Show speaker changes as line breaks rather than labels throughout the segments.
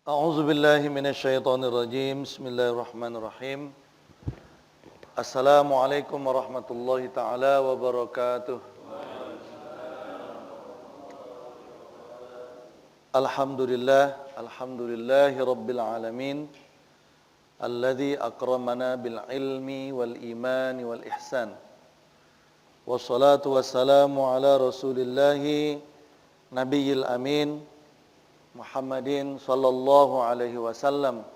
A'udzu billahi minasyaitonir rajim. Bismillahirrahmanirrahim. Assalamualaikum warahmatullahi taala wabarakatuh. Alhamdulillahi rabbil alamin. Alladzi akramana bil ilmi wal imani wal ihsan. Wassalatu wassalamu ala Rasulillahi nabiyil amin Muhammadin sallallahu alaihi wasallam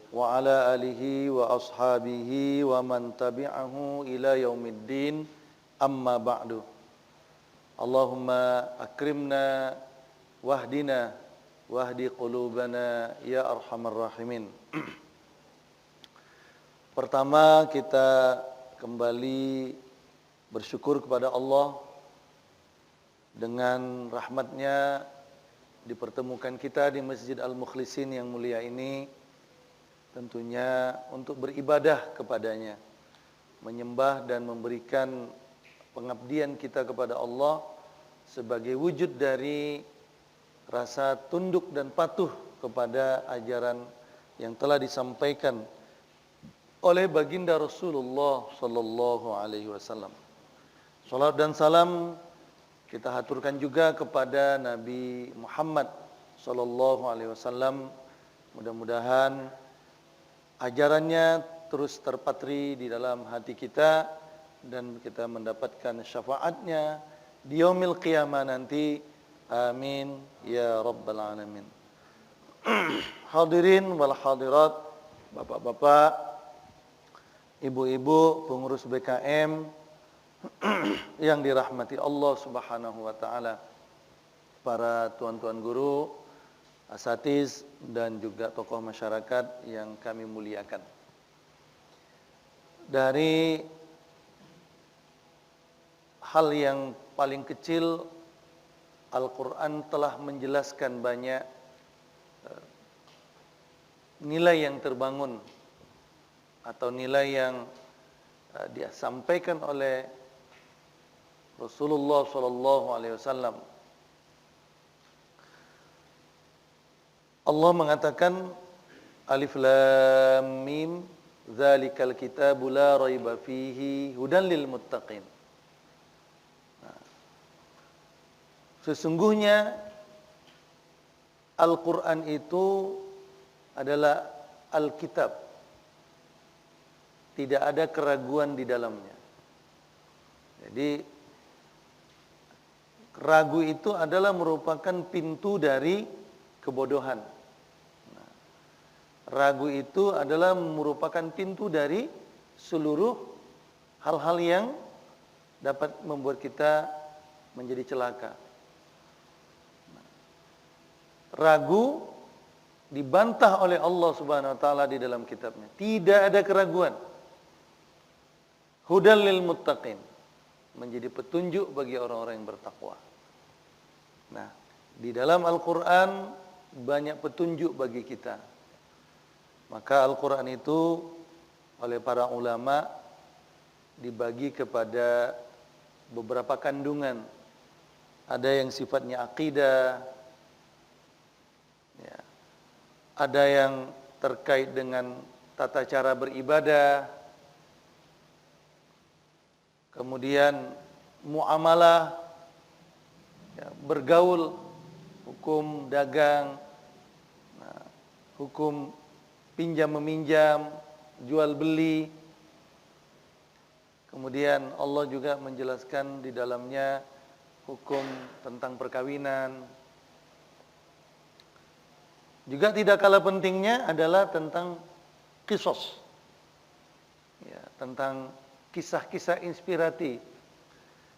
wa ala alihi wa ashabihi wa man tabi'ahu ila yaumiddin, amma ba'du. Allahumma akrimna wahdina wahdi qulubana ya arhamar rahimin. Pertama, kita kembali bersyukur kepada Allah dengan rahmatnya dipertemukan kita di Masjid Al-Mukhlisin yang mulia ini, tentunya untuk beribadah kepadanya, menyembah dan memberikan pengabdian kita kepada Allah sebagai wujud dari rasa tunduk dan patuh kepada ajaran yang telah disampaikan oleh baginda Rasulullah sallallahu alaihi wasallam. Salat dan salam kita haturkan juga kepada Nabi Muhammad sallallahu alaihi wasallam. Mudah-mudahan ajarannya terus terpatri di dalam hati kita dan kita mendapatkan syafaatnya di yaumil qiyamah nanti. Amin ya rabbal alamin. Hadirin wal hadirat, bapak-bapak, ibu-ibu, pengurus BKM yang dirahmati Allah Subhanahu wa taala, para tuan-tuan guru, asatiz dan juga tokoh masyarakat yang kami muliakan. Dari hal yang paling kecil, Al-Qur'an telah menjelaskan banyak nilai yang terbangun atau nilai yang disampaikan oleh Rasulullah sallallahu alaihi wasallam. Allah mengatakan Alif Lam Mim dzalikal kitabu la raiba fihi hudan lil muttaqin. Sesungguhnya Al-Qur'an itu adalah Alkitab. Tidak ada keraguan di dalamnya. Jadi ragu itu adalah merupakan pintu dari kebodohan. Ragu itu adalah merupakan pintu dari seluruh hal-hal yang dapat membuat kita menjadi celaka. Ragu dibantah oleh Allah Subhanahu wa taala di dalam kitabnya. Tidak ada keraguan. Hudal lil muttaqin, menjadi petunjuk bagi orang-orang yang bertakwa. Nah, di dalam Al-Qur'an banyak petunjuk bagi kita. Maka Al-Qur'an itu oleh para ulama dibagi kepada beberapa kandungan. Ada yang sifatnya akidah, ya. Ada yang terkait dengan tata cara beribadah, kemudian muamalah, ya, bergaul, hukum dagang, hukum pinjam meminjam, jual beli. Kemudian Allah juga menjelaskan di dalamnya hukum tentang perkawinan. Juga tidak kalah pentingnya adalah tentang qisas, ya, tentang kisah-kisah inspiratif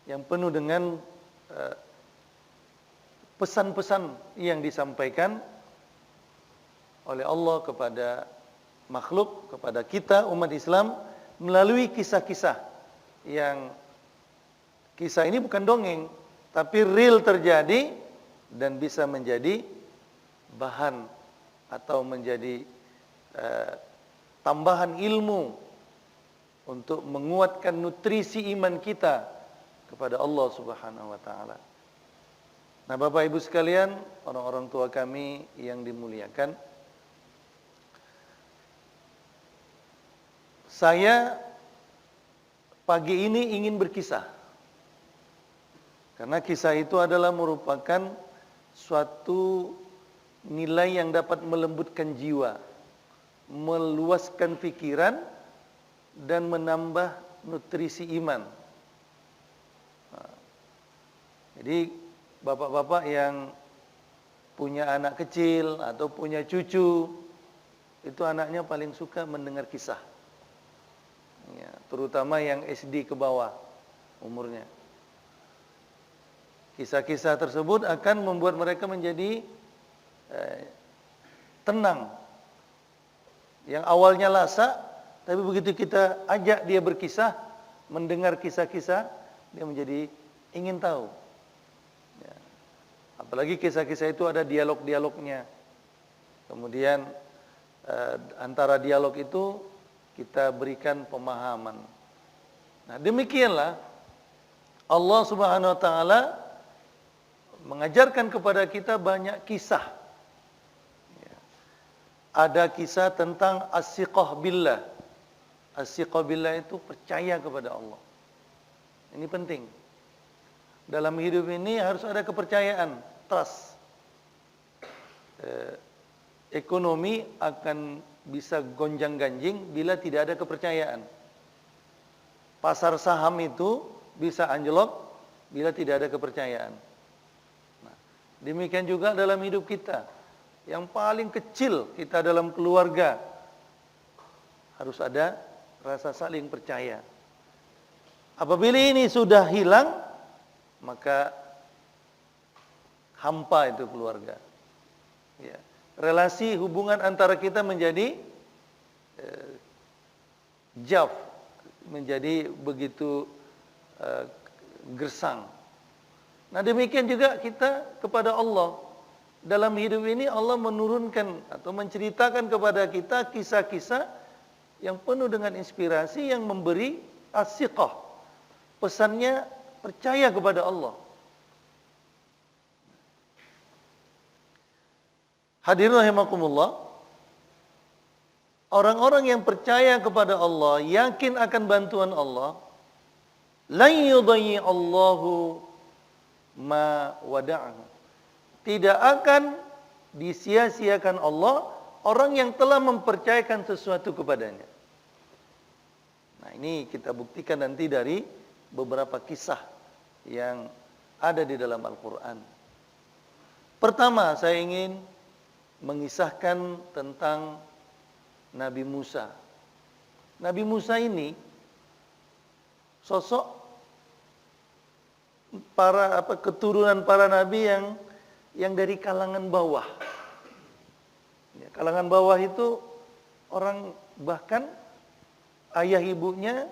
yang penuh dengan pesan-pesan yang disampaikan oleh Allah kepada makhluk, kepada kita umat Islam melalui kisah-kisah yang kisah ini bukan dongeng, tapi real terjadi dan bisa menjadi bahan atau menjadi tambahan ilmu untuk menguatkan nutrisi iman kita kepada Allah Subhanahu wa taala. Nah, Bapak Ibu sekalian, orang-orang tua kami yang dimuliakan, Saya pagi ini ingin berkisah. Karena kisah itu adalah merupakan suatu nilai yang dapat melembutkan jiwa, meluaskan pikiran, dan menambah nutrisi iman. Jadi bapak-bapak yang punya anak kecil atau punya cucu, itu anaknya paling suka mendengar kisah. Ya, terutama yang SD ke bawah umurnya. Kisah-kisah tersebut akan membuat mereka menjadi tenang. Yang awalnya lasa, tapi begitu kita ajak dia berkisah, mendengar kisah-kisah, dia menjadi ingin tahu. Ya. Apalagi kisah-kisah itu ada dialog-dialognya. Kemudian antara dialog itu kita berikan pemahaman. Nah, demikianlah Allah Subhanahu wa taala mengajarkan kepada kita banyak kisah. Ya. Ada kisah tentang as-siqah billah. As-siqah billah itu percaya kepada Allah. Ini penting. Dalam hidup ini harus ada kepercayaan, trust. Ekonomi akan bisa gonjang-ganjing bila tidak ada kepercayaan. Pasar saham itu bisa anjlok bila tidak ada kepercayaan. Nah, demikian juga dalam hidup kita. Yang paling kecil kita dalam keluarga harus ada rasa saling percaya. Apabila ini sudah hilang, maka hampa itu keluarga. Ya. Relasi hubungan antara kita menjadi jaf, menjadi begitu gersang. Nah, demikian juga kita kepada Allah. Dalam hidup ini Allah menurunkan atau menceritakan kepada kita kisah-kisah yang penuh dengan inspirasi yang memberi as-siqah. Pesannya percaya kepada Allah. Hadirin rahimakumullah, orang-orang yang percaya kepada Allah, yakin akan bantuan Allah, la yudayyi Allahu ma wada'ahu. Tidak akan disia-siakan Allah orang yang telah mempercayakan sesuatu kepadanya. Nah, ini kita buktikan nanti dari beberapa kisah yang ada di dalam Al-Quran. Pertama, saya ingin mengisahkan tentang Nabi Musa. Nabi Musa ini sosok keturunan para nabi yang dari kalangan bawah. Ya, kalangan bawah itu orang bahkan ayah ibunya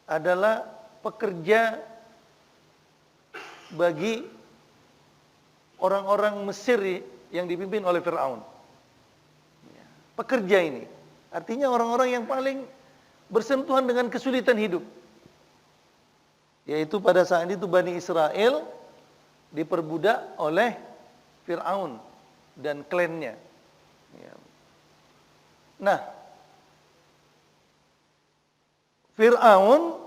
adalah pekerja bagi orang-orang Mesir yang dipimpin oleh Fir'aun. Pekerja ini artinya orang-orang yang paling bersentuhan dengan kesulitan hidup. Yaitu pada saat itu Bani Israel diperbudak oleh Fir'aun dan klannya. Nah, Fir'aun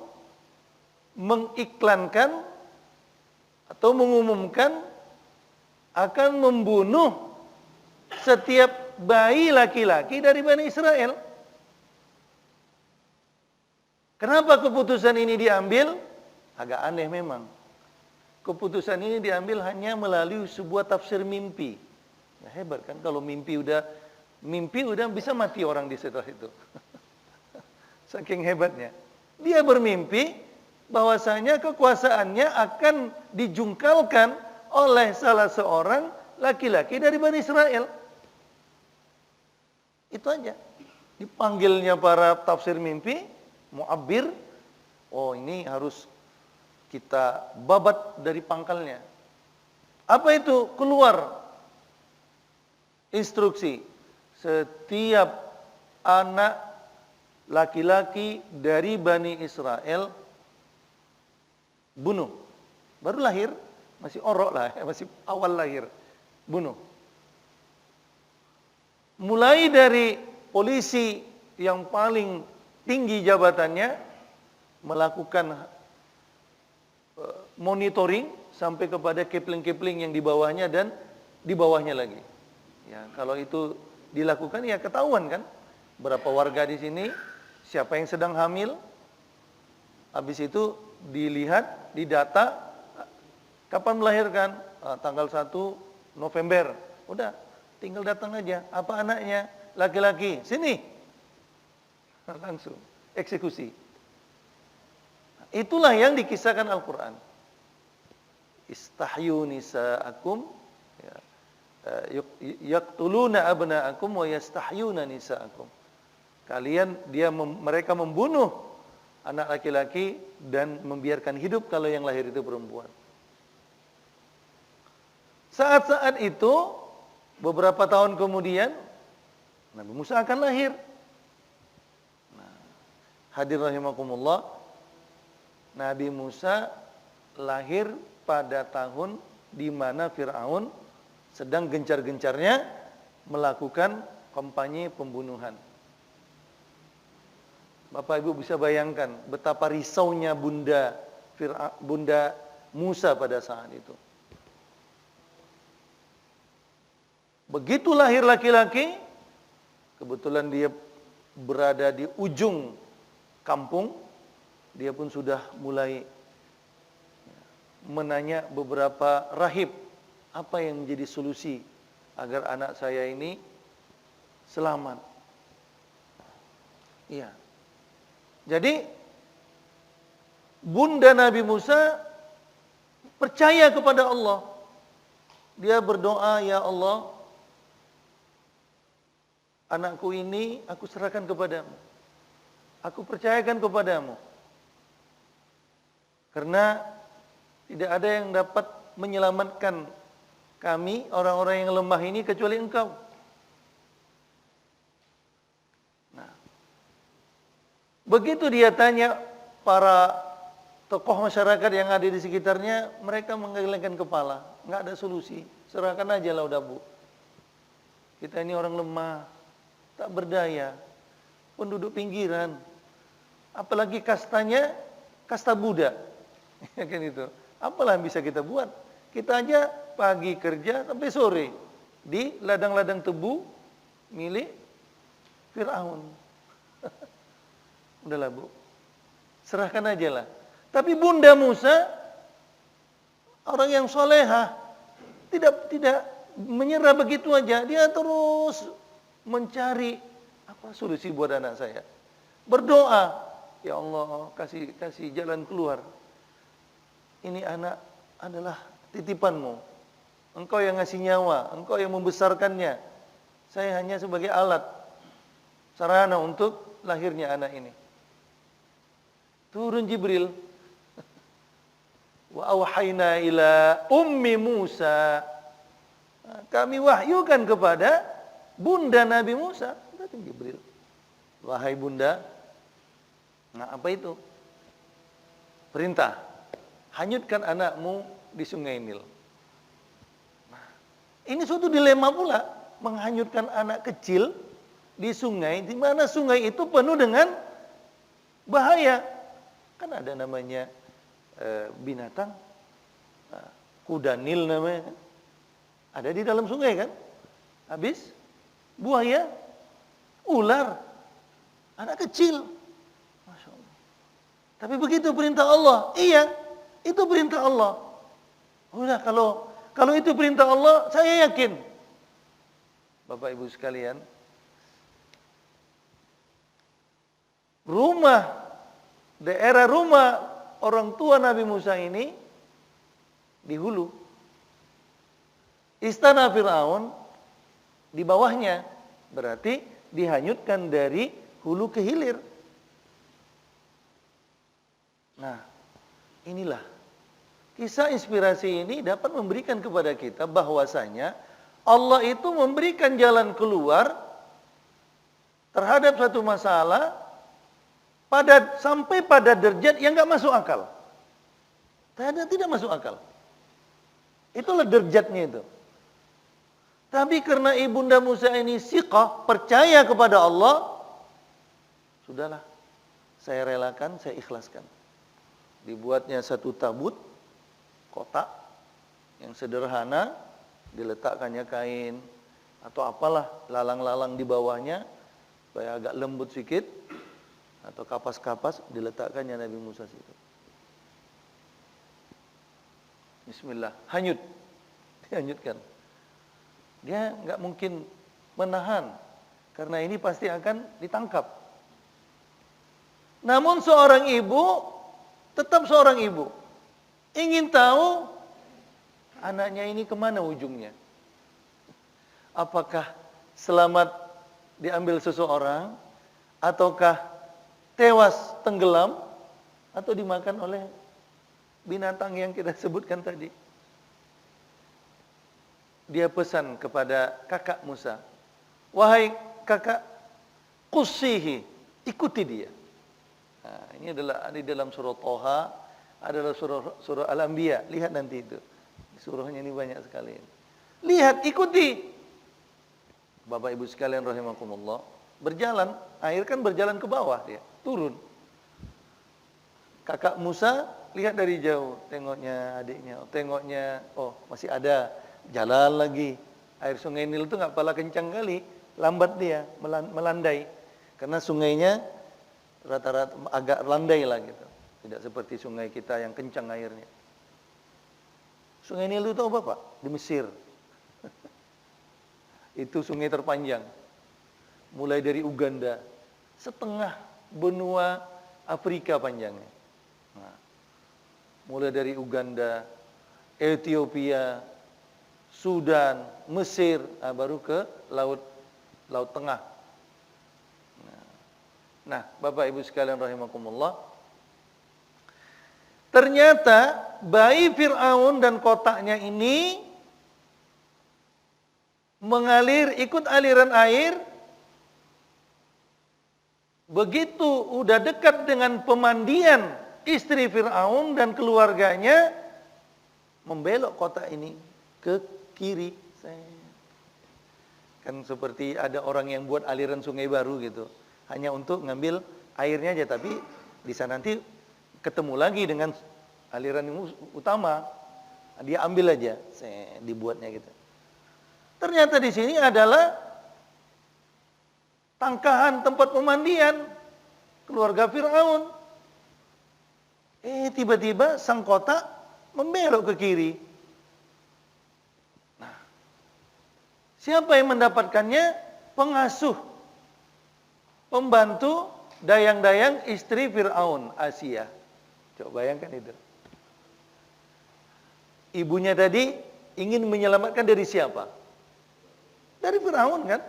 mengiklankan atau mengumumkan akan membunuh setiap bayi laki-laki dari Bani Israel. Kenapa keputusan ini diambil? Agak aneh memang. Keputusan ini diambil hanya melalui sebuah tafsir mimpi. Ya, hebat kan kalau mimpi udah bisa mati orang di setelah itu. Saking hebatnya. Dia bermimpi bahwasanya kekuasaannya akan dijungkalkan oleh salah seorang laki-laki dari Bani Israel. Itu aja. Dipanggilnya para tafsir mimpi, mu'abbir. Oh, ini harus kita babat dari pangkalnya. Apa itu? Keluar instruksi. Setiap anak laki-laki dari Bani Israel bunuh. Baru lahir, masih orok lah, masih awal lahir, bunuh. Mulai dari polisi yang paling tinggi jabatannya melakukan monitoring sampai kepada kepling-kepling yang di bawahnya dan di bawahnya lagi. Ya, kalau itu dilakukan ya ketahuan kan berapa warga di sini, siapa yang sedang hamil. Habis itu dilihat, didata kapan melahirkan, tanggal 1 November. Udah, tinggal datang aja. Apa anaknya? Laki-laki. Sini. Langsung eksekusi. Itulah yang dikisahkan Al-Qur'an. Istahyu nisa'akum yaqtuluna abna'akum wa yastahyuna nisa'akum. Mereka membunuh anak laki-laki dan membiarkan hidup kalau yang lahir itu perempuan. Saat-saat itu beberapa tahun kemudian Nabi Musa akan lahir. Hadir rahimakumullah, Nabi Musa lahir pada tahun di mana Fir'aun sedang gencar-gencarnya melakukan kampanye pembunuhan. Bapak Ibu bisa bayangkan betapa risaunya bunda Musa pada saat itu. Begitu lahir laki-laki, kebetulan dia berada di ujung kampung, dia pun sudah mulai menanya beberapa rahib, apa yang menjadi solusi agar anak saya ini selamat. Iya. Jadi bunda Nabi Musa percaya kepada Allah. Dia berdoa, ya Allah, anakku ini aku serahkan kepadamu. Aku percayakan kepadamu. Karena tidak ada yang dapat menyelamatkan kami, orang-orang yang lemah ini, kecuali Engkau. Nah, begitu dia tanya para tokoh masyarakat yang ada di sekitarnya, mereka menggelengkan kepala. Nggak ada solusi. Serahkan aja lah udah, Bu. Kita ini orang lemah, tak berdaya, penduduk pinggiran. Apalagi kastanya, kasta Buddha. Ya kan itu. Apalah yang bisa kita buat? Kita aja pagi kerja sampai sore di ladang-ladang tebu milik Fir'aun. Udahlah, Bu. Serahkan aja lah. Tapi Bunda Musa orang yang solehah, tidak menyerah begitu aja. Dia terus mencari apa solusi buat anak saya. Berdoa, ya Allah, kasih jalan keluar. Ini anak adalah titipanmu. Engkau yang ngasih nyawa, engkau yang membesarkannya. Saya hanya sebagai alat, sarana untuk lahirnya anak ini. Turun Jibril. Wa awhayna ila ummi Musa. Kami wahyukan kepada bunda Nabi Musa. Datang Jibril. Wahai bunda. Nah, apa itu? Perintah. Hanyutkan anakmu di sungai Nil. Nah, ini suatu dilema pula. Menghanyutkan anak kecil di sungai, di mana sungai itu penuh dengan bahaya. Kan ada namanya binatang, kuda Nil namanya, ada di dalam sungai kan. Habis buaya, ular, anak kecil. Masya Allah. Tapi begitu perintah Allah, iya, itu perintah Allah. Udah, kalau itu perintah Allah, saya yakin. Bapak Ibu sekalian, daerah rumah orang tua Nabi Musa ini di hulu. Istana Fir'aun di bawahnya, berarti dihanyutkan dari hulu ke hilir. Nah, inilah kisah inspirasi ini dapat memberikan kepada kita bahwasanya Allah itu memberikan jalan keluar terhadap suatu masalah sampai pada derajat yang enggak masuk akal. Tidak masuk akal. Itulah derajatnya itu. Tapi karena ibunda Musa ini siqah, percaya kepada Allah, sudahlah, saya relakan, saya ikhlaskan. Dibuatnya satu tabut, kotak, yang sederhana, diletakkannya kain, atau apalah, lalang-lalang di bawahnya, supaya agak lembut sedikit, atau kapas-kapas, diletakkannya Nabi Musa situ. Bismillah, hanyut, dihanyutkan. Dia nggak mungkin menahan, karena ini pasti akan ditangkap. Namun seorang ibu, tetap seorang ibu, ingin tahu anaknya ini kemana ujungnya. Apakah selamat diambil seseorang, ataukah tewas tenggelam, atau dimakan oleh binatang yang kita sebutkan tadi. Dia pesan kepada kakak Musa, wahai kakak, qussihi, ikuti dia. Nah, ini adalah di dalam surah Thaha, adalah surah Al-Anbiya. Lihat nanti itu. Surahnya ini banyak sekali. Lihat, ikuti. Bapak Ibu sekalian rahimakumullah, berjalan, air kan berjalan ke bawah dia, turun. Kakak Musa lihat dari jauh, tengoknya adiknya, tengoknya, oh masih ada, jalan lagi. Air sungai Nil itu nggak pala kencang kali, lambat dia, melandai. Karena sungainya rata-rata agak landai lah gitu. Tidak seperti sungai kita yang kencang airnya. Sungai Nil itu tahu Bapak? Di Mesir. Itu sungai terpanjang. Mulai dari Uganda, setengah benua Afrika panjangnya. Nah, mulai dari Uganda, Ethiopia, Sudan, Mesir, baru ke Laut Tengah. Nah, Bapak Ibu sekalian rahimakumullah, ternyata bayi Fir'aun dan kotaknya ini mengalir, ikut aliran air. Begitu udah dekat dengan pemandian istri Fir'aun dan keluarganya, membelok kotak ini ke kiri. Kan seperti ada orang yang buat aliran sungai baru gitu, hanya untuk ngambil airnya aja, tapi di sana nanti ketemu lagi dengan aliran yang utama, dia ambil aja, dibuatnya gitu. Ternyata di sini adalah tangkahan tempat pemandian keluarga Fir'aun. Tiba-tiba sang kotak membelok ke kiri. Nah, siapa yang mendapatkannya? Pengasuh, pembantu, dayang-dayang istri Fir'aun, Asia. Coba bayangkan itu. Ibunya tadi ingin menyelamatkan dari siapa? Dari Fir'aun kan?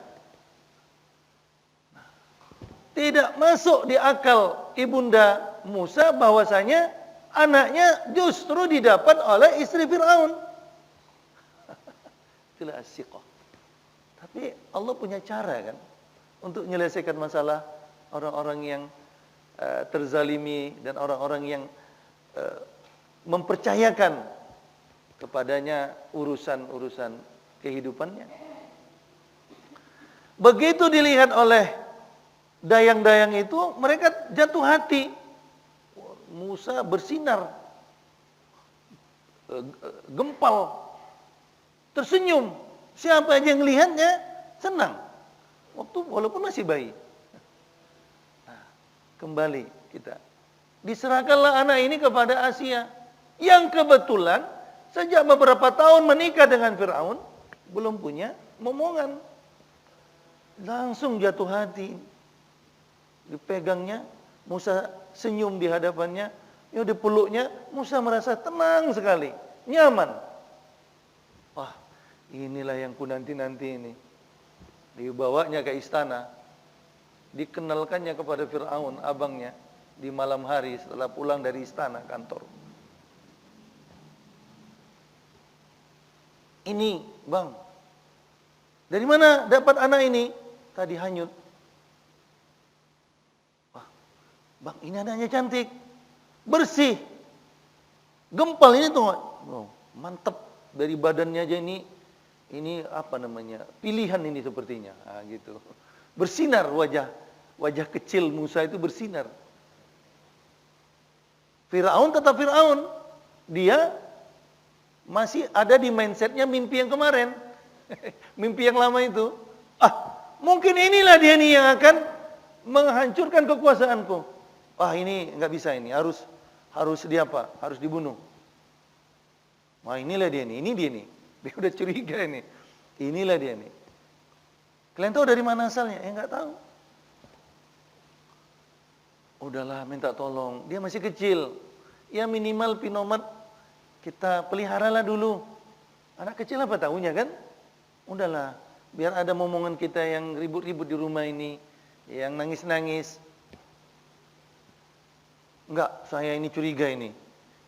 Tidak masuk di akal ibunda Musa bahwasanya anaknya justru didapat oleh istri Fir'aun. Itulah as-siqah. Tapi Allah punya cara kan untuk menyelesaikan masalah orang-orang yang terzalimi dan orang-orang yang mempercayakan kepadanya urusan-urusan kehidupannya. Begitu dilihat oleh dayang-dayang itu, mereka jatuh hati. Musa bersinar, gempal, tersenyum. Siapa aja yang melihatnya senang. Walaupun masih bayi. Nah, kembali kita. Diserahkanlah anak ini kepada Asia, yang kebetulan sejak beberapa tahun menikah dengan Fir'aun, belum punya momongan. Langsung jatuh hati. Dipegangnya, Musa senyum di hadapannya, ya dipeluknya, Musa merasa tenang sekali, nyaman. Wah, inilah yang ku nanti-nanti ini. Dibawanya ke istana, dikenalkannya kepada Fir'aun, abangnya, di malam hari setelah pulang dari istana kantor. Ini, Bang, dari mana dapat anak ini? Tadi hanyut. Wah, Bang, ini anaknya cantik, bersih, gempal ini tuh. Oh, mantep, dari badannya aja ini apa namanya, pilihan ini sepertinya. Gitu. Bersinar wajah kecil Musa itu bersinar. Firaun tetap Firaun. Dia masih ada di mindsetnya mimpi yang kemarin. Mimpi yang lama itu. Mungkin inilah dia nih yang akan menghancurkan kekuasaanku. Ini nggak bisa ini. Harus dia apa? Harus dibunuh. Inilah dia nih. Ini dia nih. Dia udah curiga ini. Inilah dia nih. Kalian tahu dari mana asalnya? Nggak tahu. Udahlah, minta tolong. Dia masih kecil. Ya minimal pinomat kita peliharalah dulu. Anak kecil apa tahunya kan? Udahlah, biar ada momongan kita yang ribut-ribut di rumah ini, yang nangis-nangis. Enggak, saya ini curiga ini.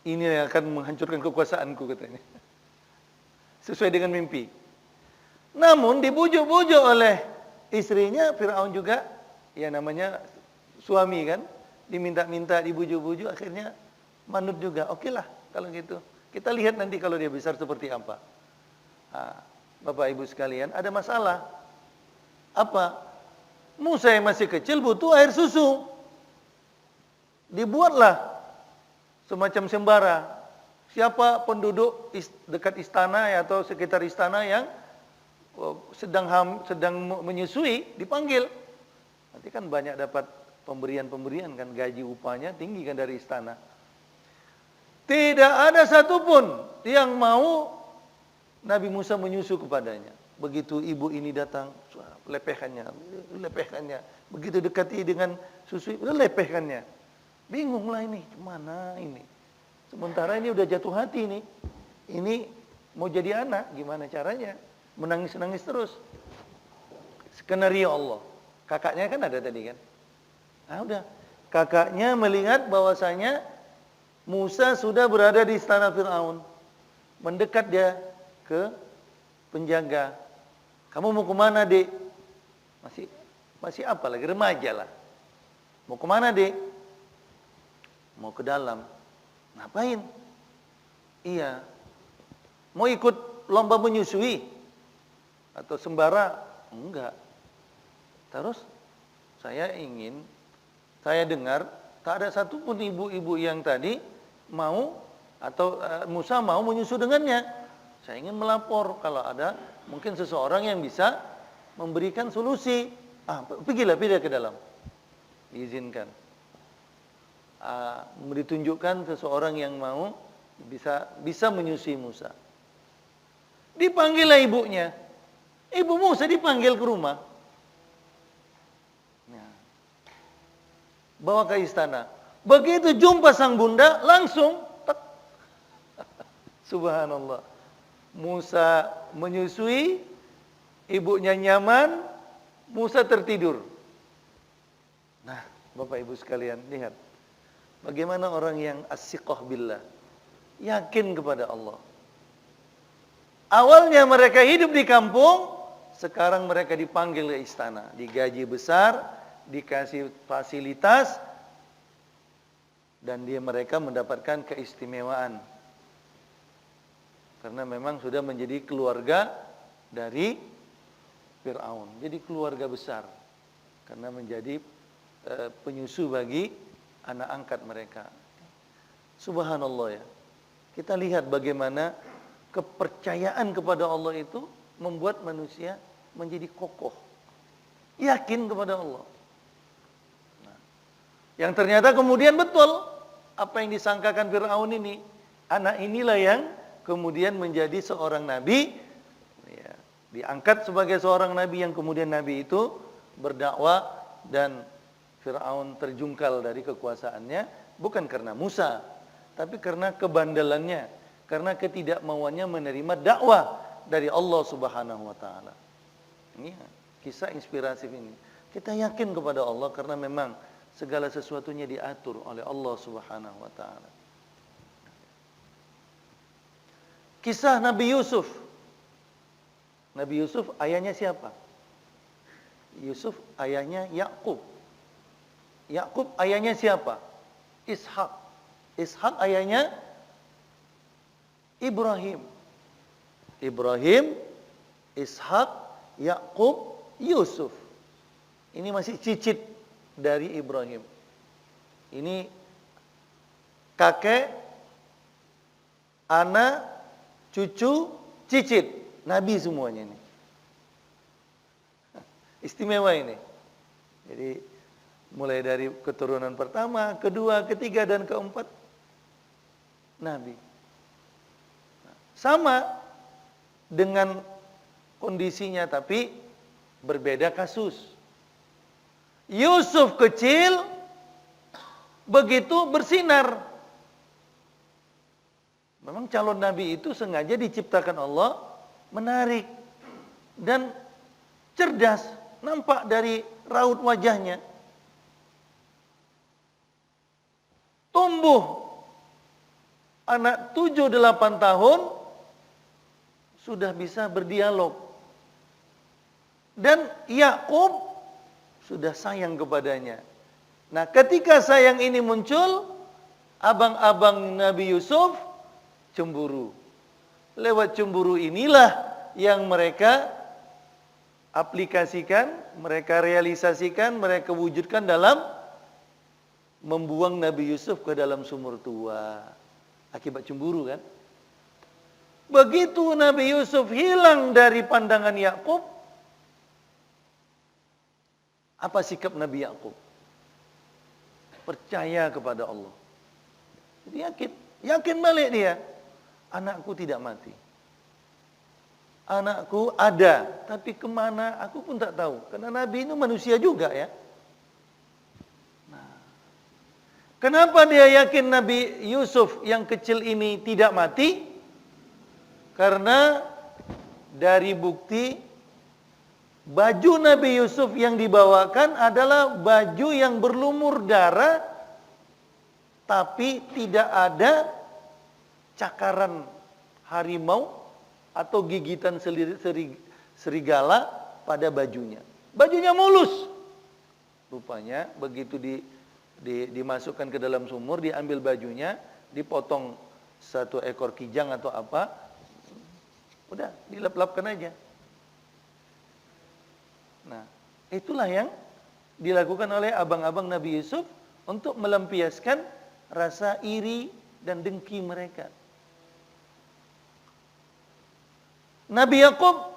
Ini yang akan menghancurkan kekuasaanku katanya. Sesuai dengan mimpi. Namun dibujuk-bujuk oleh istrinya Firaun juga, ya namanya suami kan, diminta-minta, dibujuk-bujuk, akhirnya manut juga. Oke lah kalau gitu. Kita lihat nanti kalau dia besar seperti apa. Bapak Ibu sekalian, ada masalah. Apa? Musa yang masih kecil butuh air susu. Dibuatlah semacam sembara. Siapa penduduk dekat istana atau sekitar istana yang sedang menyusui, dipanggil. Nanti kan banyak dapat pemberian kan, gaji upahnya tinggi kan dari istana. Tidak ada satupun yang mau Nabi Musa menyusu kepadanya. Begitu ibu ini datang, lepehkannya. Begitu dekati dengan susu, lepehkannya. Bingunglah ini, gimana ini? Sementara ini udah jatuh hati nih. Ini mau jadi anak, gimana caranya? Menangis-nangis terus. Skenario Allah. Kakaknya kan ada tadi kan? Udah. Kakaknya melihat bahwasanya Musa sudah berada di istana Firaun. Mendekat dia ke penjaga. Kamu mau kemana, Dek? Masih apa lagi? Remaja lah. Mau kemana, Dek? Mau ke dalam. Ngapain? Iya. Mau ikut lomba menyusui? Atau sembara? Enggak. Terus saya dengar tak ada satupun ibu-ibu yang tadi mau atau Musa mau menyusu dengannya. Saya ingin melapor kalau ada mungkin seseorang yang bisa memberikan solusi. Pergilah ke dalam. Diizinkan. Ditunjukkan seseorang yang mau bisa menyusui Musa. Dipanggillah ibunya. Ibu Musa dipanggil ke rumah. Bawa ke istana. Begitu jumpa sang bunda, langsung subhanallah. Musa menyusui, ibunya nyaman, Musa tertidur. Nah, Bapak Ibu sekalian, lihat. Bagaimana orang yang as-siqah billah, yakin kepada Allah. Awalnya mereka hidup di kampung, sekarang mereka dipanggil ke istana, digaji besar, dikasih fasilitas, dan mereka mendapatkan keistimewaan. Karena memang sudah menjadi keluarga dari Firaun. Jadi keluarga besar. Karena menjadi penyusu bagi anak angkat mereka. Subhanallah ya. Kita lihat bagaimana kepercayaan kepada Allah itu membuat manusia menjadi kokoh. Yakin kepada Allah. Yang ternyata kemudian betul apa yang disangkakan Firaun ini. Anak inilah yang kemudian menjadi seorang nabi, ya, diangkat sebagai seorang nabi yang kemudian nabi itu berdakwah dan Firaun terjungkal dari kekuasaannya bukan karena Musa, tapi karena kebandelannya, karena ketidakmauannya menerima dakwah dari Allah Subhanahu wa taala. Ini kisah inspiratif ini. Kita yakin kepada Allah karena memang segala sesuatunya diatur oleh Allah Subhanahu wa taala. Kisah Nabi Yusuf. Nabi Yusuf ayahnya siapa? Yusuf ayahnya Yakub. Yakub ayahnya siapa? Ishak. Ishak ayahnya Ibrahim. Ibrahim, Ishak, Yakub, Yusuf. Ini masih cicit dari Ibrahim. Ini kakek, anak, cucu, cicit. Nabi semuanya ini. Istimewa ini. Jadi mulai dari keturunan pertama, kedua, ketiga, dan keempat, Nabi. Sama dengan kondisinya, tapi berbeda kasus. Yusuf kecil, begitu bersinar. Memang calon Nabi itu sengaja diciptakan Allah menarik dan cerdas, nampak dari raut wajahnya. Tumbuh anak 7-8 tahun sudah bisa berdialog. Dan Yakub sudah sayang kepadanya. Nah, ketika sayang ini muncul, abang-abang Nabi Yusuf cemburu. Lewat cemburu inilah yang mereka aplikasikan, mereka realisasikan, mereka wujudkan dalam membuang Nabi Yusuf ke dalam sumur tua. Akibat cemburu kan? Begitu Nabi Yusuf hilang dari pandangan Yakub, apa sikap Nabi Yakub? Percaya kepada Allah. Jadi yakin balik dia. Anakku tidak mati. Anakku ada, tapi kemana aku pun tak tahu. Karena Nabi itu manusia juga ya. Kenapa dia yakin Nabi Yusuf yang kecil ini tidak mati? Karena dari bukti baju Nabi Yusuf yang dibawakan adalah baju yang berlumur darah, tapi tidak ada cakaran harimau atau gigitan serigala pada bajunya. Bajunya mulus. Rupanya begitu dimasukkan ke dalam sumur, diambil bajunya, dipotong satu ekor kijang atau apa, udah dilap-lapkan aja. Nah, itulah yang dilakukan oleh abang-abang Nabi Yusuf untuk melampiaskan rasa iri dan dengki mereka. Nabi Yakub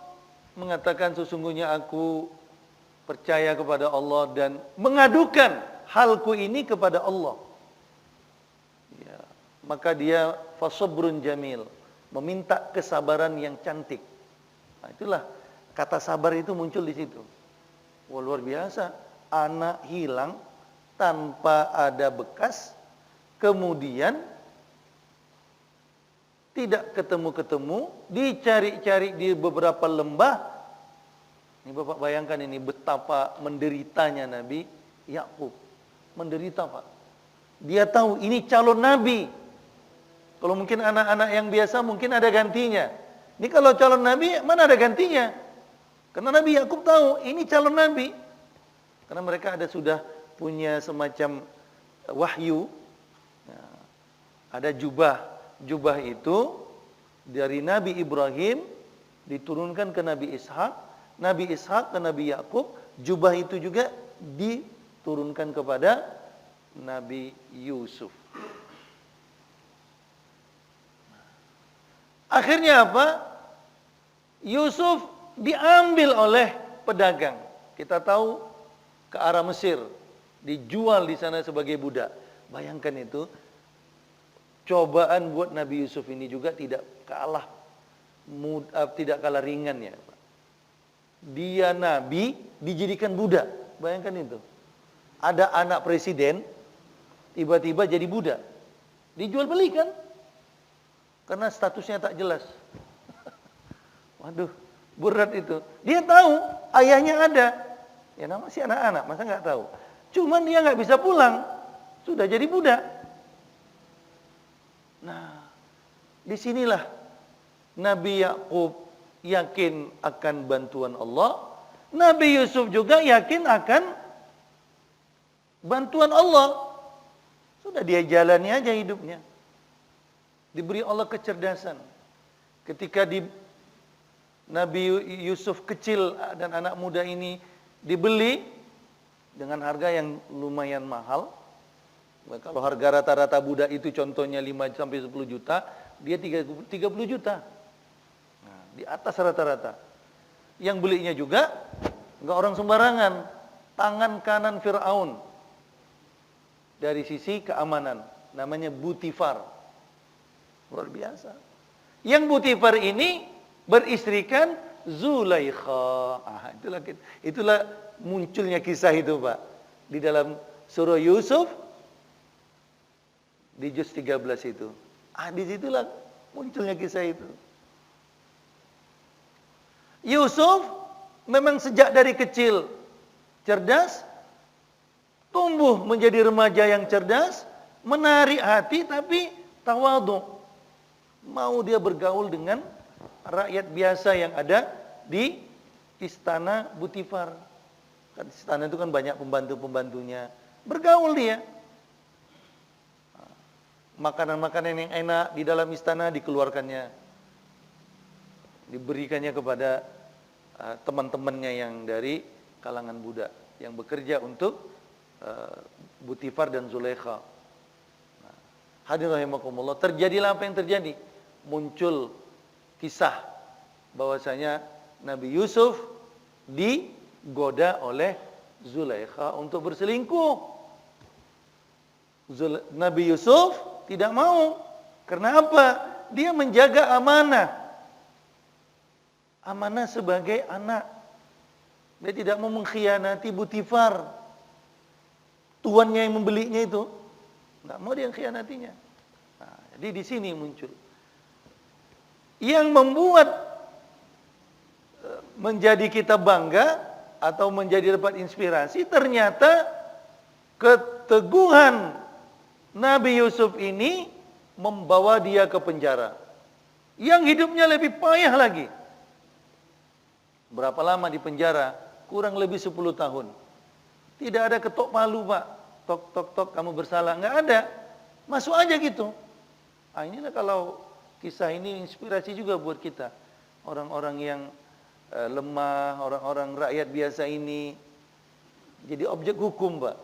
mengatakan, sesungguhnya aku percaya kepada Allah dan mengadukan halku ini kepada Allah. Ya, maka dia fasabrun jamil, meminta kesabaran yang cantik. Nah, itulah kata sabar itu muncul di situ. Wah, luar biasa, anak hilang tanpa ada bekas, kemudian tidak ketemu-ketemu, dicari-cari di beberapa lembah. Ini Bapak bayangkan ini betapa menderitanya Nabi Yakub. Menderita Pak. Dia tahu ini calon Nabi. Kalau mungkin anak-anak yang biasa mungkin ada gantinya. Ini kalau calon Nabi mana ada gantinya? Karena Nabi Yakub tahu ini calon Nabi. Karena mereka sudah punya semacam wahyu. Nah, ada jubah. Jubah itu dari Nabi Ibrahim diturunkan ke Nabi Ishak. Nabi Ishak ke Nabi Yakub. Jubah itu juga diturunkan kepada Nabi Yusuf. Akhirnya apa? Yusuf diambil oleh pedagang. Kita tahu ke arah Mesir, dijual di sana sebagai budak. Bayangkan itu, cobaan buat Nabi Yusuf ini juga tidak kalah ringan ya. Dia Nabi dijadikan budak. Bayangkan itu. Ada anak presiden tiba-tiba jadi budak. Dijual belikan. Karena statusnya tak jelas. Waduh, berat itu. Dia tahu ayahnya ada. Ya nama si anak-anak, masa nggak tahu. Cuman dia nggak bisa pulang. Sudah jadi budak. Nah, disinilah Nabi Yakub yakin akan bantuan Allah. Nabi Yusuf juga yakin akan bantuan Allah. Sudah dia jalani aja hidupnya. Diberi Allah kecerdasan. Ketika Nabi Yusuf kecil dan anak muda ini dibeli dengan harga yang lumayan mahal. Kalau harga rata-rata budak itu contohnya 5 sampai 10 juta, dia 30 juta. Nah, di atas rata-rata. Yang belinya juga enggak orang sembarangan, tangan kanan Firaun. Dari sisi keamanan, namanya Butifar. Luar biasa. Yang Butifar ini beristrikan Zulaikha. Itulah munculnya kisah itu, Pak. Di dalam surah Yusuf di juz 13 itu. Disitulah munculnya kisah itu. Yusuf memang sejak dari kecil cerdas, tumbuh menjadi remaja yang cerdas, menarik hati tapi tawadhu. Mau dia bergaul dengan rakyat biasa yang ada di istana Butifar. Kan istana itu kan banyak pembantu-pembantunya. Bergaul dia. Makanan-makanan yang enak di dalam istana dikeluarkannya. Diberikannya kepada teman-temannya yang dari kalangan budak yang bekerja untuk Butifar dan Zulaikha. Hadirin rahimakumullah, terjadilah apa yang terjadi? Muncul kisah bahwasanya Nabi Yusuf digoda oleh Zulaikha untuk berselingkuh. Nabi Yusuf tidak mau. Karena apa? Dia menjaga amanah. Amanah sebagai anak. Dia tidak mau mengkhianati Butifar. Tuannya yang membelinya itu. Enggak mau dia mengkhianatinya. Nah, jadi di sini muncul. Yang membuat menjadi kita bangga atau menjadi dapat inspirasi, ternyata keteguhan Nabi Yusuf ini membawa dia ke penjara. Yang hidupnya lebih payah lagi. Berapa lama di penjara? Kurang lebih 10 tahun. Tidak ada ketok palu, Pak. Tok, tok, tok, kamu bersalah. Enggak ada. Masuk aja gitu. Inilah kalau kisah ini inspirasi juga buat kita. Orang-orang yang lemah, orang-orang rakyat biasa ini. Jadi objek hukum, Pak.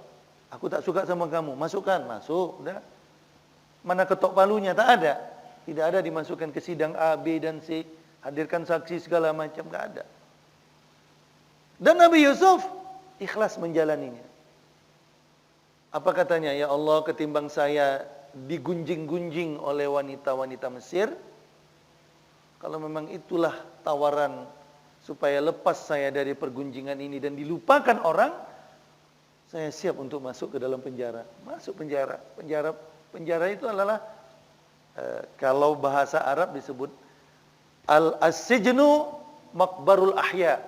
Aku tak suka sama kamu, masukkan, masuk, udah. Mana ketok palunya? Tak ada. Tidak ada dimasukkan ke sidang A, B, dan C, hadirkan saksi segala macam, tak ada. Dan Nabi Yusuf ikhlas menjalaninya. Apa katanya? Ya Allah, ketimbang saya digunjing-gunjing oleh wanita-wanita Mesir, kalau memang itulah tawaran supaya lepas saya dari pergunjingan ini dan dilupakan orang, saya siap untuk masuk ke dalam penjara. Masuk penjara. Penjara itu adalah kalau bahasa Arab disebut al-sijnu maqbarul ahya.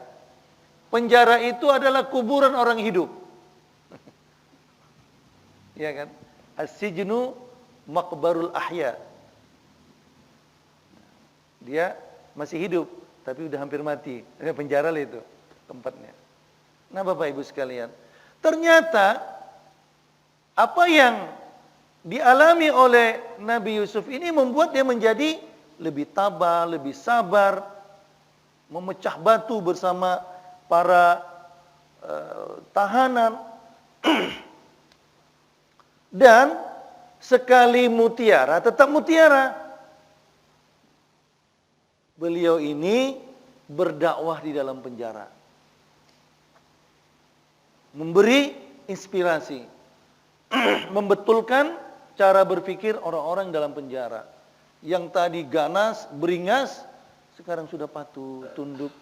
Penjara itu adalah kuburan orang hidup. Ya kan? As-sijnu maqbarul ahya. Dia masih hidup tapi udah hampir mati. Ini penjara lah itu tempatnya. Nah, Bapak Ibu sekalian, ternyata apa yang dialami oleh Nabi Yusuf ini membuat dia menjadi lebih tabah, lebih sabar, memecah batu bersama para tahanan. Dan sekali mutiara tetap mutiara. Beliau ini berdakwah di dalam penjara. Memberi inspirasi. Membetulkan cara berpikir orang-orang dalam penjara. Yang tadi ganas, beringas, sekarang sudah patuh, tunduk.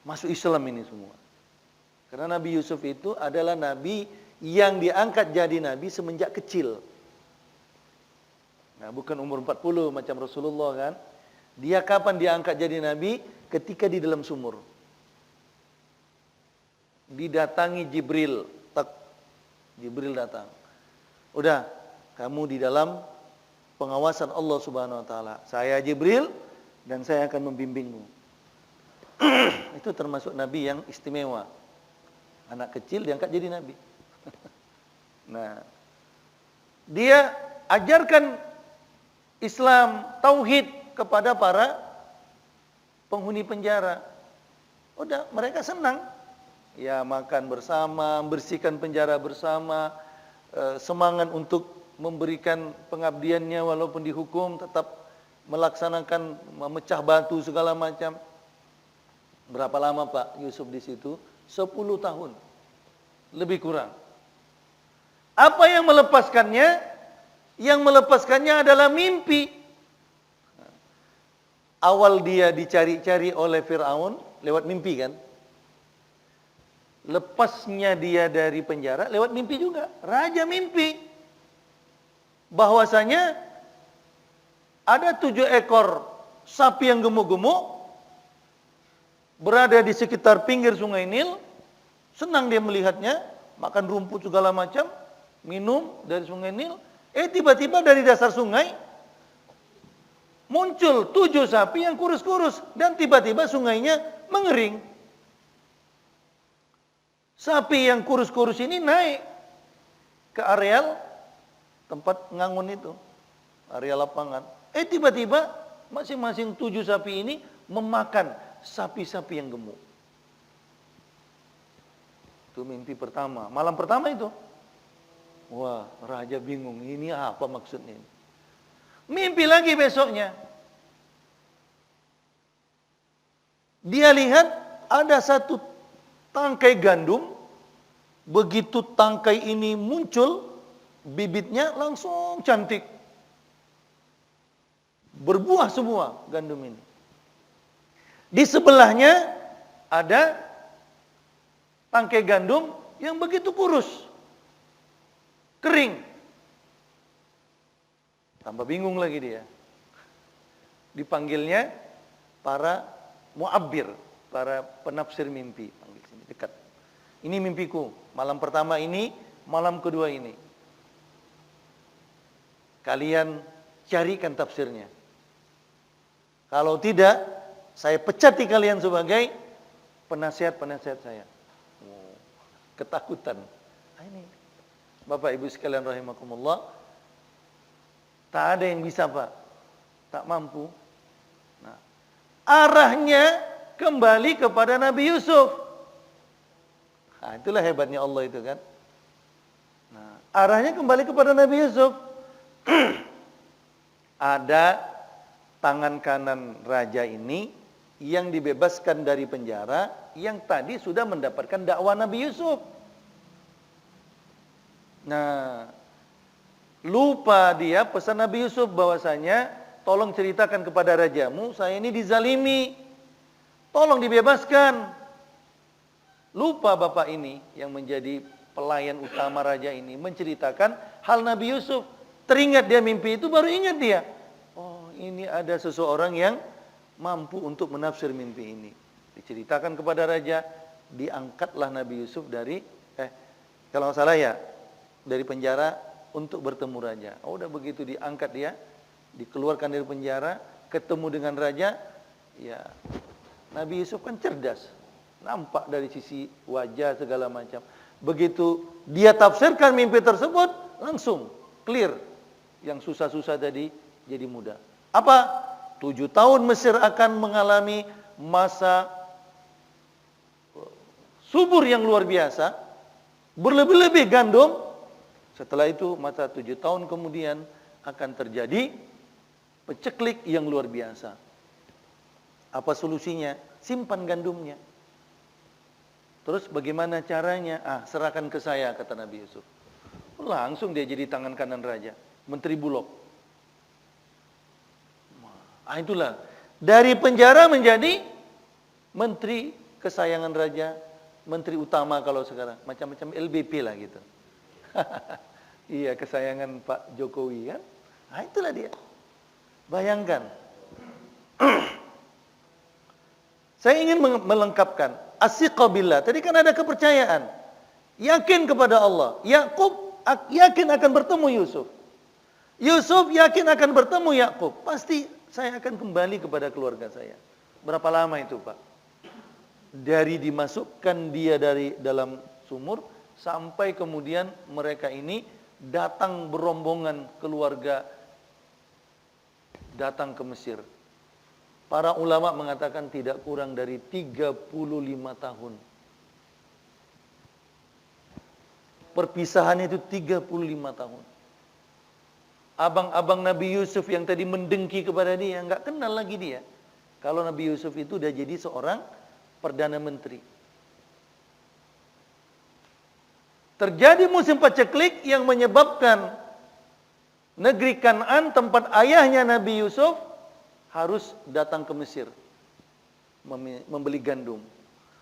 Masuk Islam ini semua. Karena Nabi Yusuf itu adalah nabi yang diangkat jadi nabi semenjak kecil. Nah, bukan umur 40 macam Rasulullah kan. Dia kapan diangkat jadi nabi? Ketika di dalam sumur. Didatangi Jibril. Jibril datang. Udah, kamu di dalam pengawasan Allah Subhanahu wa taala. Saya Jibril dan saya akan membimbingmu. Itu termasuk nabi yang istimewa. Anak kecil diangkat jadi nabi. Nah, dia ajarkan Islam, tauhid kepada para penghuni penjara. Udah, mereka senang. Ya, makan bersama, bersihkan penjara bersama, semangat untuk memberikan pengabdiannya walaupun dihukum, tetap melaksanakan memecah batu segala macam. Berapa lama Pak Yusuf di situ? 10 tahun. Lebih kurang. Apa yang melepaskannya? Yang melepaskannya adalah mimpi. Awal dia dicari-cari oleh Fir'aun lewat mimpi kan? Lepasnya dia dari penjara lewat mimpi juga. Raja mimpi bahwasanya ada 7 ekor sapi yang gemuk-gemuk berada di sekitar pinggir sungai Nil. Senang dia melihatnya, makan rumput segala macam, minum dari sungai Nil. Tiba-tiba dari dasar sungai muncul 7 sapi yang kurus-kurus dan tiba-tiba sungainya mengering. Sapi yang kurus-kurus ini naik ke areal tempat ngangun itu, area lapangan. Tiba-tiba masing-masing 7 sapi ini memakan sapi-sapi yang gemuk. Itu mimpi pertama, malam pertama itu. Wah, raja bingung, ini apa maksudnya ini? Mimpi lagi besoknya. Dia lihat ada satu tangkai gandum. Begitu tangkai ini muncul, bibitnya langsung cantik. Berbuah semua gandum ini. Di sebelahnya ada tangkai gandum yang begitu kurus. Kering. Tambah bingung lagi dia. Dipanggilnya para mu'abbir, para penafsir mimpi. Panggil sini dekat. Ini mimpiku, malam pertama ini, malam kedua ini. Kalian carikan tafsirnya. Kalau tidak, saya pecati kalian sebagai penasihat-penasihat saya. Ketakutan. Ini Bapak Ibu sekalian rahimakumullah, tak ada yang bisa Pak, tak mampu. Nah, arahnya kembali kepada Nabi Yusuf. Nah, itulah hebatnya Allah itu kan. Nah, arahnya kembali kepada Nabi Yusuf. Ada tangan kanan raja ini yang dibebaskan dari penjara, yang tadi sudah mendapatkan dakwah Nabi Yusuf. Nah, lupa dia pesan Nabi Yusuf bahwasanya tolong ceritakan kepada rajamu, saya ini dizalimi. Tolong dibebaskan. Lupa bapak ini yang menjadi pelayan utama raja ini menceritakan hal Nabi Yusuf. Teringat dia mimpi itu, baru ingat dia. Oh, ini ada seseorang yang mampu untuk menafsir mimpi ini. Diceritakan kepada raja, diangkatlah Nabi Yusuf dari kalau nggak salah ya, dari penjara untuk bertemu raja. Oh, udah begitu diangkat dia, dikeluarkan dari penjara, ketemu dengan raja. Ya, Nabi Yusuf kan cerdas. Nampak dari sisi wajah segala macam. Begitu dia tafsirkan mimpi tersebut, langsung clear. Yang susah-susah tadi jadi mudah. Apa? 7 tahun Mesir akan mengalami masa subur yang luar biasa. Berlebih-lebih gandum. Setelah itu masa 7 tahun kemudian akan terjadi peceklik yang luar biasa. Apa solusinya? Simpan gandumnya. Terus bagaimana caranya? Serahkan ke saya, kata Nabi Yusuf. Langsung dia jadi tangan kanan raja, menteri Bulog. Itulah, dari penjara menjadi menteri kesayangan raja, menteri utama kalau sekarang, macam-macam LBP lah gitu. Iya, kesayangan Pak Jokowi kan. Itulah dia. Bayangkan. Saya ingin melengkapkan as-siqa billah. Tadi kan ada kepercayaan. Yakin kepada Allah. Yakub yakin akan bertemu Yusuf. Yusuf yakin akan bertemu Yakub. Pasti saya akan kembali kepada keluarga saya. Berapa lama itu, Pak? Dari dimasukkan dia dari dalam sumur sampai kemudian mereka ini datang berombongan keluarga datang ke Mesir. Para ulama mengatakan tidak kurang dari 35 tahun. perpisahannya itu 35 tahun. Abang-abang Nabi Yusuf yang tadi mendengki kepada dia, nggak kenal lagi dia. Kalau Nabi Yusuf itu udah jadi seorang Perdana Menteri. Terjadi musim paceklik yang menyebabkan negeri Kan'an, tempat ayahnya Nabi Yusuf, harus datang ke Mesir membeli gandum.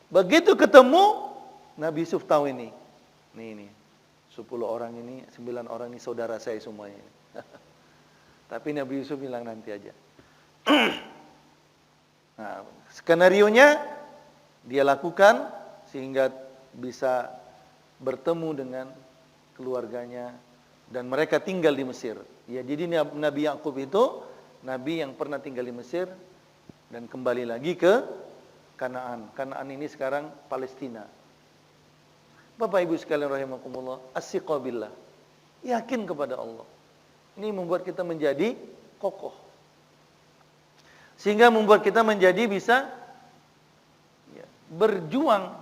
Begitu ketemu, Nabi Yusuf tahu ini. Nih, 10 orang ini, 9 orang ini saudara saya semuanya. Tapi Nabi Yusuf bilang nanti aja. Nah, skenarionya dia lakukan sehingga bisa bertemu dengan keluarganya dan mereka tinggal di Mesir. Ya, jadi Nabi Yakub itu nabi yang pernah tinggal di Mesir dan kembali lagi ke Kanaan. Kanaan ini sekarang Palestina. Bapak Ibu sekalian rahimakumullah, as-siqa billah. Yakin kepada Allah. Ini membuat kita menjadi kokoh. Sehingga membuat kita menjadi bisa berjuang.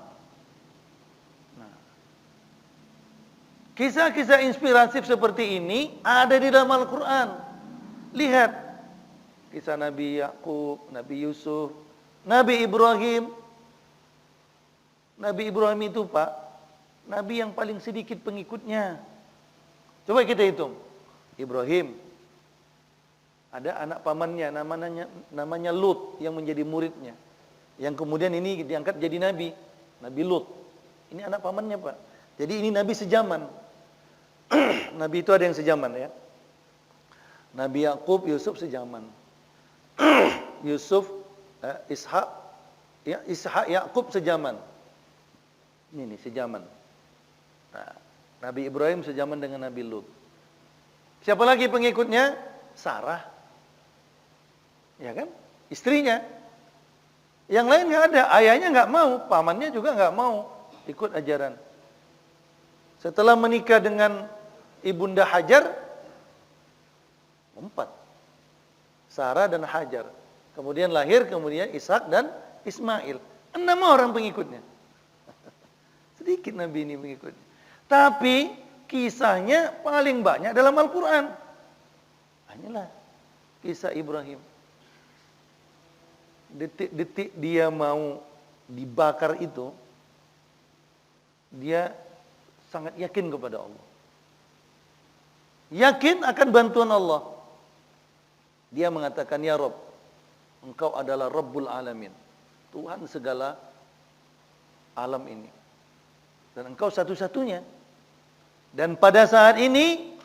Nah, kisah-kisah inspiratif seperti ini ada di dalam Al-Quran. Lihat kisah Nabi Yakub, Nabi Yusuf, Nabi Ibrahim. Nabi Ibrahim itu Pak, Nabi yang paling sedikit pengikutnya. Coba kita hitung. Ibrahim, ada anak pamannya namanya Lut yang menjadi muridnya. Yang kemudian ini diangkat jadi nabi, Nabi Lut. Ini anak pamannya Pak. Jadi ini nabi sejaman. Nabi itu ada yang sejaman ya. Nabi Yakub, Yusuf sejaman. Yusuf, Ishak, Yakub sejaman. Ini sejaman. Nah, Nabi Ibrahim sejaman dengan Nabi Lut. Siapa lagi pengikutnya? Sarah. Ya kan? Istrinya. Yang lain nggak ada. Ayahnya nggak mau, pamannya juga nggak mau ikut ajaran. Setelah menikah dengan Ibunda Hajar, 4. Sarah dan Hajar. Kemudian lahir, kemudian Ishak dan Ismail. 6 orang pengikutnya. Sedikit Nabi ini pengikutnya. Tapi kisahnya paling banyak dalam Al-Quran. Hanyalah kisah Ibrahim. Detik-detik dia mau dibakar itu, dia sangat yakin kepada Allah. Yakin akan bantuan Allah. Dia mengatakan, Ya Rabb, Engkau adalah Rabbul Alamin, Tuhan segala alam ini. Dan Engkau satu-satunya. Dan pada saat ini,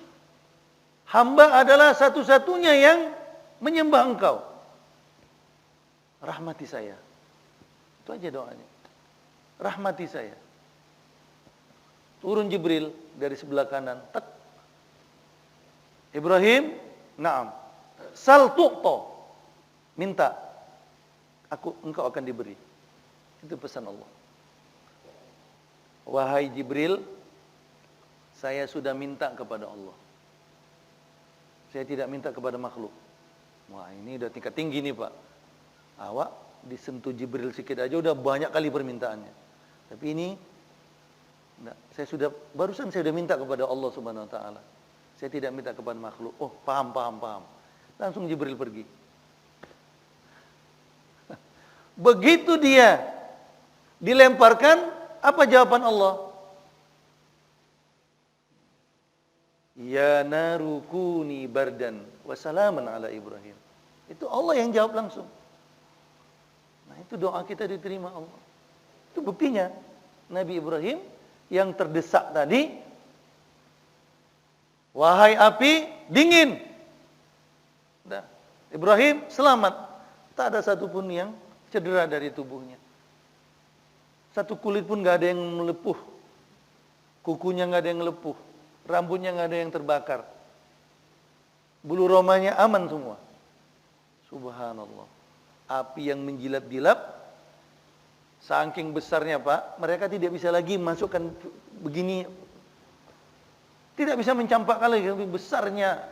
hamba adalah satu-satunya yang menyembah Engkau. Rahmati saya. Itu aja doanya. Rahmati saya. Turun Jibril dari sebelah kanan. Tak. Ibrahim, na'am. Sal tu'to. Minta. Engkau akan diberi. Itu pesan Allah. Wahai Jibril, saya sudah minta kepada Allah. Saya tidak minta kepada makhluk. Wah, ini udah tingkat tinggi nih Pak. Awak disentuh Jibril sedikit aja udah banyak kali permintaannya. Tapi ini enggak, barusan saya sudah minta kepada Allah Subhanahu wa taala. Saya tidak minta kepada makhluk. Oh, paham. Langsung Jibril pergi. Begitu dia dilemparkan, apa jawaban Allah? Ya narukuni bardan wa salaman ala Ibrahim. Itu Allah yang jawab langsung. Nah, itu doa kita diterima Allah. Itu buktinya Nabi Ibrahim yang terdesak tadi, wahai api dingin. Nah, Ibrahim selamat. Tak ada satupun yang cedera dari tubuhnya. Satu kulit pun gak ada yang melepuh. Kukunya gak ada yang melepuh. Rambutnya nggak ada yang terbakar. Bulu romanya aman semua. Subhanallah. Api yang menjilat-jilat, saking besarnya Pak, mereka tidak bisa lagi masukkan begini. Tidak bisa mencampakkan lagi, besarnya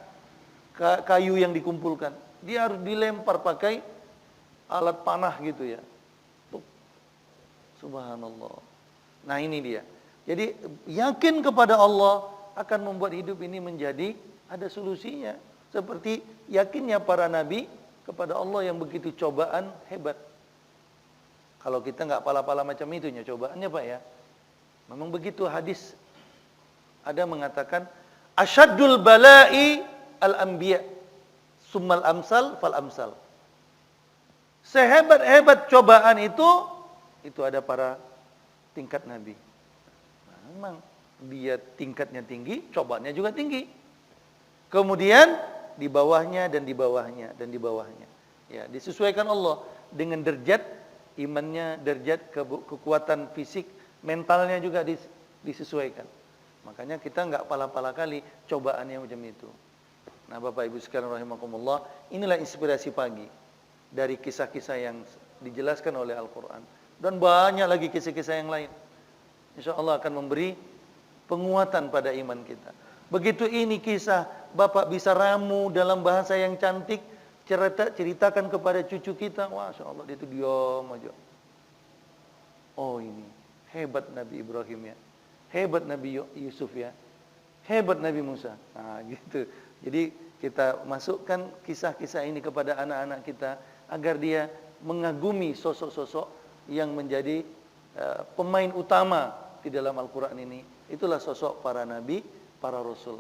kayu yang dikumpulkan. Dia harus dilempar pakai alat panah gitu ya. Tuh. Subhanallah. Nah ini dia. Jadi yakin kepada Allah akan membuat hidup ini menjadi ada solusinya. Seperti yakinnya para nabi kepada Allah yang begitu cobaan hebat. Kalau kita nggak pala-pala macam itu cobaannya Pak ya. Memang begitu hadis ada mengatakan asyaddul bala'i al-anbiya summal amsal fal amsal. Sehebat-hebat cobaan itu ada para tingkat nabi. Nah, memang dia tingkatnya tinggi, cobaannya juga tinggi. Kemudian di bawahnya dan di bawahnya dan di bawahnya. Ya, disesuaikan Allah dengan derajat imannya, derajat kekuatan fisik, mentalnya juga disesuaikan. Makanya kita enggak pala-pala kali cobaannya macam itu. Nah, Bapak Ibu sekalian rahimakumullah, inilah inspirasi pagi dari kisah-kisah yang dijelaskan oleh Al-Qur'an dan banyak lagi kisah-kisah yang lain. Insyaallah akan memberi penguatan pada iman kita. Begitu ini kisah Bapak bisa ramu dalam bahasa yang cantik, ceritakan kepada cucu kita, wah insyaallah dia itu diam aja. Oh ini hebat Nabi Ibrahim ya. Hebat Nabi Yusuf ya. Hebat Nabi Musa. Nah, gitu. Jadi kita masukkan kisah-kisah ini kepada anak-anak kita agar dia mengagumi sosok-sosok yang menjadi pemain utama di dalam Al-Qur'an ini. Itulah sosok para nabi, para rasul.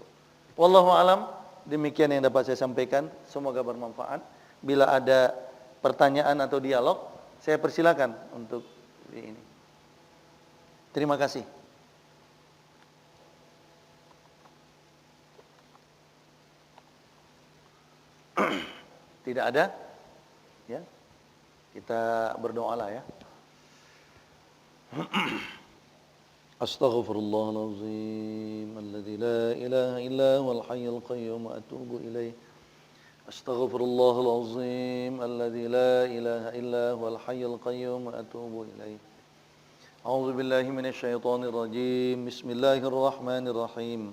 Wallahu alam, demikian yang dapat saya sampaikan, semoga bermanfaat. Bila ada pertanyaan atau dialog, saya persilakan untuk ini. Terima kasih. Tidak ada? Ya. Kita berdoalah ya. Astaghfirullahalazim alladzi la ilaha illa huwal hayyul qayyum wa atubu ilaih. Astaghfirullahalazim alladzi la ilaha illa huwal hayyul qayyum wa atubu ilaih. A'udzu billahi minasyaitonir rajim. Bismillahirrahmanirrahim.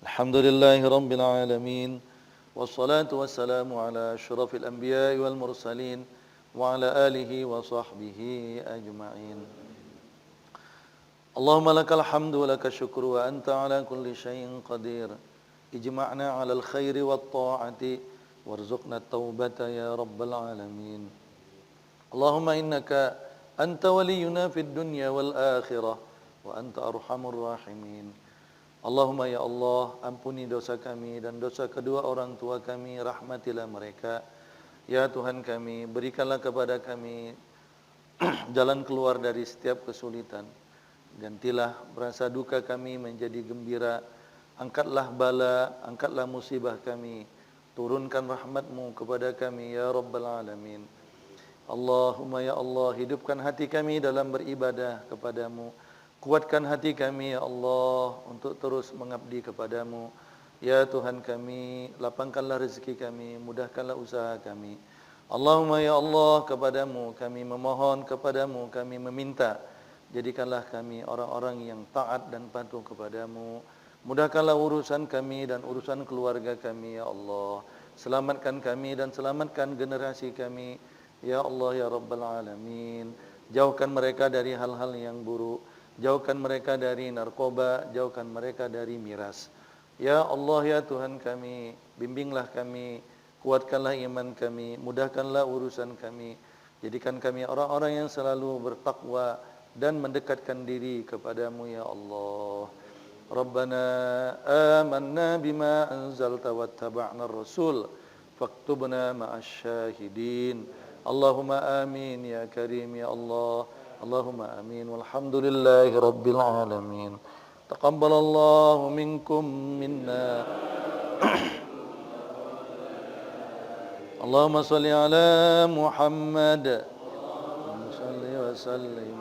Alhamdulillahirabbil alamin. Wassalatu wassalamu ala asyrafil anbiya'i wal mursalin wa ala alihi wa sahbihi ajma'in. Allahumma lakal hamdu wa lakal syukru wa anta ala kulli syai'in qadir. Ijma'na ala al-khairi wat ta'ati warzuqna at-taubata ya rabbal alamin. Allahumma innaka anta waliyuna fid dunya wal akhirah wa anta arhamur rahimin. Allahumma ya Allah, ampuni dosa kami dan dosa kedua orang tua kami, rahmatilah mereka. Ya Tuhan kami, berikanlah kepada kami jalan keluar dari setiap kesulitan. Gantilah rasa duka kami menjadi gembira. Angkatlah bala, angkatlah musibah kami. Turunkan rahmat-Mu kepada kami, ya Rabbal Alamin. Allahumma ya Allah, hidupkan hati kami dalam beribadah kepada-Mu. Kuatkan hati kami ya Allah untuk terus mengabdi kepada-Mu. Ya Tuhan kami, lapangkanlah rezeki kami, mudahkanlah usaha kami. Allahumma ya Allah, kepada-Mu kami memohon, kepada-Mu kami meminta. Jadikanlah kami orang-orang yang taat dan patuh kepada-Mu. Mudahkanlah urusan kami dan urusan keluarga kami ya Allah. Selamatkan kami dan selamatkan generasi kami ya Allah ya Rabbal Alamin. Jauhkan mereka dari hal-hal yang buruk. Jauhkan mereka dari narkoba, jauhkan mereka dari miras. Ya Allah ya Tuhan kami, bimbinglah kami, kuatkanlah iman kami, mudahkanlah urusan kami. Jadikan kami orang-orang yang selalu bertakwa dan mendekatkan diri kepada-Mu ya Allah. Rabbana amanna bima anzalta wattaba'na ar-rasul faktubna ma'asyahidin. Allahumma amin ya karim ya Allah. Allahumma amin walhamdulillahi rabbil alamin. Taqabbalallahu minkum minna. Allahumma salli ala Muhammad. Salli wa sallim